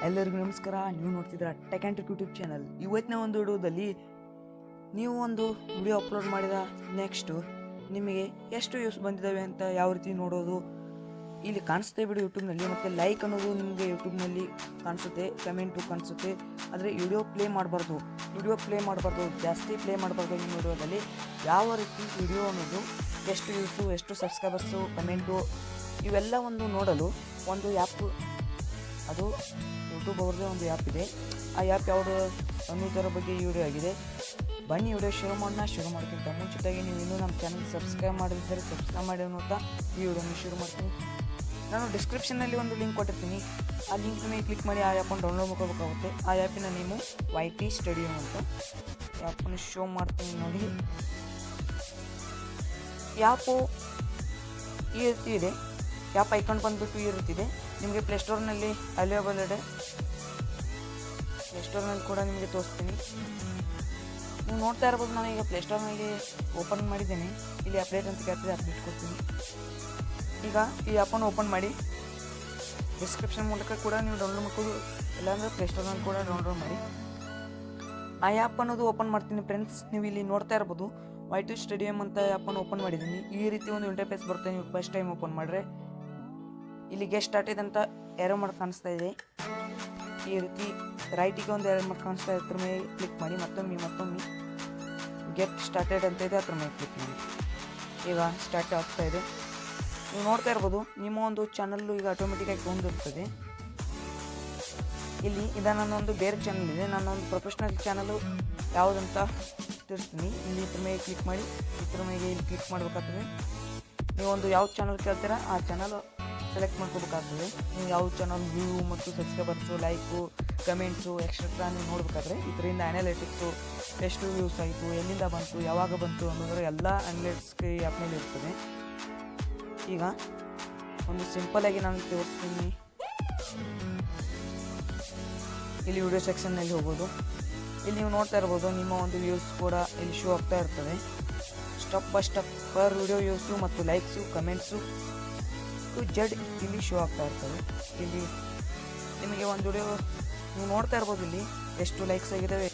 ಎಲ್ಲರಿಗೂ ನಮಸ್ಕಾರ. ನೀವು ನೋಡ್ತಿದ್ದೀರಾ tech and trick YouTube channel. ಇವತ್ತಿನ ಒಂದು ವಿಡಿಯೋದಲ್ಲಿ ನೀವು ಒಂದು ವಿಡಿಯೋ ಅಪ್ಲೋಡ್ ಮಾಡಿದ ನೆಕ್ಸ್ಟು ನಿಮಗೆ ಎಷ್ಟು ವ್ಯೂಸ್ ಬಂದಿದ್ದಾವೆ ಅಂತ ಯಾವ ರೀತಿ ನೋಡೋದು ಇಲ್ಲಿ ಕಾಣಿಸುತ್ತೆ ಬಿಡಿ ಯೂಟ್ಯೂಬ್ನಲ್ಲಿ. ಮತ್ತು ಲೈಕ್ ಅನ್ನೋದು ನಿಮಗೆ ಯೂಟ್ಯೂಬ್ನಲ್ಲಿ ಕಾಣಿಸುತ್ತೆ, ಕಮೆಂಟು ಕಾಣಿಸುತ್ತೆ. ಆದರೆ ವಿಡಿಯೋ ಪ್ಲೇ ಮಾಡಬಾರ್ದು, ಜಾಸ್ತಿ ಪ್ಲೇ ಮಾಡಬಾರ್ದು. ನಿಮ್ಮ ವಿಡಿಯೋದಲ್ಲಿ ಯಾವ ರೀತಿ ವಿಡಿಯೋ ಅನ್ನೋದು ಎಷ್ಟು ವ್ಯೂಸು, ಎಷ್ಟು ಸಬ್ಸ್ಕ್ರೈಬರ್ಸು, ಕಮೆಂಟು ಇವೆಲ್ಲ ಒಂದು ನೋಡಲು ಒಂದು ಆ್ಯಪು, ಅದು ಯೂಟ್ಯೂಬ್ ಅವ್ರದ್ದೇ ಒಂದು ಆ್ಯಪ್ ಇದೆ. ಆ ಆ್ಯಪ್ ಯಾವುದು ಅನ್ನೋದರ ಬಗ್ಗೆ ಈ ವಿಡಿಯೋ ಆಗಿದೆ. ಬನ್ನಿ ವಿಡಿಯೋ ಶುರು ಮಾಡೋಕ್ಕಿಂತ ಮುಂಚಿತಾಗಿ ನೀವು ಇನ್ನೂ ನಮ್ಮ ಚಾನಲ್ ಸಬ್ಸ್ಕ್ರೈಬ್ ಮಾಡಿದರೆ ಸಬ್ಸ್ಕ್ರೈಬ್ ಮಾಡಿ ಅನ್ನೋತಾ ಈ ವಿಡಿಯೋನ ಶುರು ಮಾಡ್ತೀನಿ. ನಾನು ಡಿಸ್ಕ್ರಿಪ್ಷನ್ನಲ್ಲಿ ಒಂದು ಲಿಂಕ್ ಕೊಟ್ಟಿರ್ತೀನಿ. ಆ ಲಿಂಕ್ ಮೇಲೆ ಕ್ಲಿಕ್ ಮಾಡಿ ಆ ಆ್ಯಪನ್ನು ಡೌನ್ಲೋಡ್ ಮಾಡ್ಕೋಬೇಕಾಗುತ್ತೆ. ಆ ಆ್ಯಪಿನ ನೇಮು YT ಸ್ಟುಡಿಯೋ ಅಂತ. ಆ್ಯಪನ್ನು ಶೋ ಮಾಡ್ತೀನಿ ನೋಡಿ. ಆ್ಯಪು ಈ ರೀತಿ ಇದೆ. ಆ್ಯಪ್ ಐಕಾನ್ ಬಂದುಬಿಟ್ಟು ಈ ರೀತಿ ಇದೆ. ನಿಮಗೆ ಪ್ಲೇಸ್ಟೋರ್ನಲ್ಲಿ ಅವೈಲೇಬಲ್ ಇದೆ. ಪ್ಲೇಸ್ಟೋರ್ನಲ್ಲಿ ಕೂಡ ನಿಮಗೆ ತೋರಿಸ್ತೀನಿ. ನೀವು ನೋಡ್ತಾ ಇರ್ಬೋದು, ನಾನು ಈಗ ಪ್ಲೇಸ್ಟೋರ್ನಲ್ಲಿ ಓಪನ್ ಮಾಡಿದ್ದೇನೆ. ಇಲ್ಲಿ ಅಪ್ಡೇಟ್ ಅಂತ ಕೇಳ್ತಿದೆ, ಅಪ್ಡೇಟ್ ಕೊಡ್ತೀನಿ. ಈಗ ಈ ಆ್ಯಪನ್ನು ಓಪನ್ ಮಾಡಿ ಡಿಸ್ಕ್ರಿಪ್ಷನ್ ಮೂಲಕ ಕೂಡ ನೀವು ಡೌನ್ಲೋಡ್ ಮಾಡ್ಬೋದು, ಇಲ್ಲಾಂದರೆ ಪ್ಲೇಸ್ಟೋರ್ನಲ್ಲಿ ಕೂಡ ಡೌನ್ಲೋಡ್ ಮಾಡಿ. ಆ ಆ್ಯಪ್ ಅನ್ನೋದು ಓಪನ್ ಮಾಡ್ತೀನಿ ಫ್ರೆಂಡ್ಸ್. ನೀವು ಇಲ್ಲಿ ನೋಡ್ತಾ ಇರ್ಬೋದು YT ಸ್ಟುಡಿಯೋ ಅಂತ ಆ್ಯಪನ್ನು ಓಪನ್ ಮಾಡಿದ್ದೀನಿ. ಈ ರೀತಿ ಒಂದು ಇಂಟರ್ಫೇಸ್ ಬರುತ್ತೆ. ನೀವು ಫಸ್ಟ್ ಟೈಮ್ ಓಪನ್ ಮಾಡಿದ್ರೆ ಇಲ್ಲಿ ಗೆಟ್ ಸ್ಟಾರ್ಟೆಡ್ ಅಂತ ಏರೋ ಮಾರ್ಕ್ ಕಾಣಿಸ್ತಾ ಇದೆ. ಈ ರೀತಿ ರೈಟಿಗೆ ಒಂದು ಏರೋ ಮಾರ್ಕ್ ಕಾಣಿಸ್ತಾ ಇದೆ, ಅದ್ರ ಮೇಲೆ ಕ್ಲಿಕ್ ಮಾಡಿ. ಮತ್ತೊಮ್ಮೆ ಗೆಟ್ ಸ್ಟಾರ್ಟೆಡ್ ಅಂತ ಇದೆ, ಅದ್ರ ಮೇಲೆ ಕ್ಲಿಕ್ ಮಾಡಿ. ಈಗ ಸ್ಟಾರ್ಟ್ ಆಗ್ತಾ ಇದೆ. ನೀವು ನೋಡ್ತಾ ಇರ್ಬೋದು ನಿಮ್ಮ ಒಂದು ಚಾನಲ್ಲು ಈಗ ಆಟೋಮೆಟಿಕಾಗಿ ತೊಗೊಂಡಿರ್ತದೆ. ಇಲ್ಲಿ ನನ್ನೊಂದು ಬೇರೆ ಚಾನಲ್ ಇದೆ. ನನ್ನೊಂದು ಪ್ರೊಫೆಷ್ನಲ್ ಚಾನಲು ಯಾವುದಂತ ತಿಳಿಸ್ತೀನಿ. ಇಲ್ಲಿ ಇದ್ರ ಮೇಲೆ ಕ್ಲಿಕ್ ಮಾಡಿ, ಇದ್ರ ಮೇಲೆ ಇಲ್ಲಿ ಕ್ಲಿಕ್ ಮಾಡಬೇಕಾಗ್ತದೆ. ನೀವೊಂದು ಯಾವ ಚಾನಲ್ ಕೇಳ್ತೀರಾ ಆ ಚಾನಲ್ ಸೆಲೆಕ್ಟ್ ಮಾಡ್ಕೋಬೇಕಾಗ್ತದೆ. ನೀವು ಯಾವ ಚಾನಲ್ ವ್ಯೂ ಮತ್ತು ಸಬ್ಸ್ಕ್ರೈಬರ್ಸು, ಲೈಕು, ಕಮೆಂಟ್ಸು ಎಕ್ಸೆಟ್ರಾ ನೀವು ನೋಡಬೇಕಾದ್ರೆ ಇದರಿಂದ ಅನಾಲಿಟಿಕ್ಸು, ಎಷ್ಟು ವ್ಯೂಸ್ ಆಯಿತು, ಎಲ್ಲಿಂದ ಬಂತು, ಯಾವಾಗ ಬಂತು ಅನ್ನೋದರ ಎಲ್ಲ ಅನಾಲಿಟಿಕ್ಸ್ ಈ ಆ್ಯಪ್ನಲ್ಲಿ ಇರ್ತದೆ. ಈಗ ಒಂದು ಸಿಂಪಲ್ಲಾಗಿ ನಾನು ತೋರಿಸ್ತೀನಿ. ಇಲ್ಲಿ ವಿಡಿಯೋ ಸೆಕ್ಷನ್ನಲ್ಲಿ ಹೋಗೋದು. ಇಲ್ಲಿ ನೀವು ನೋಡ್ತಾ ಇರ್ಬೋದು ನಿಮ್ಮ ಒಂದು ವ್ಯೂಸ್ ಕೂಡ ಇಲ್ಲಿ ಶೋ ಆಗ್ತಾ ಇರ್ತದೆ. Step by step per video views ಮತ್ತು ಲೈಕ್ಸು, ಕಮೆಂಟ್ಸು ಜಡ್ ಇಲ್ಲಿ ಶೋ ಆಗ್ತಾ ಇರ್ತದೆ. ಇಲ್ಲಿ ನಿಮಗೆ ಒಂದು ವಿಡಿಯೋ ನೀವು ನೋಡ್ತಾ ಇರ್ಬೋದು, ಇಲ್ಲಿ ಎಷ್ಟು ಲೈಕ್ಸ್ ಆಗಿದ್ದಾವೆ,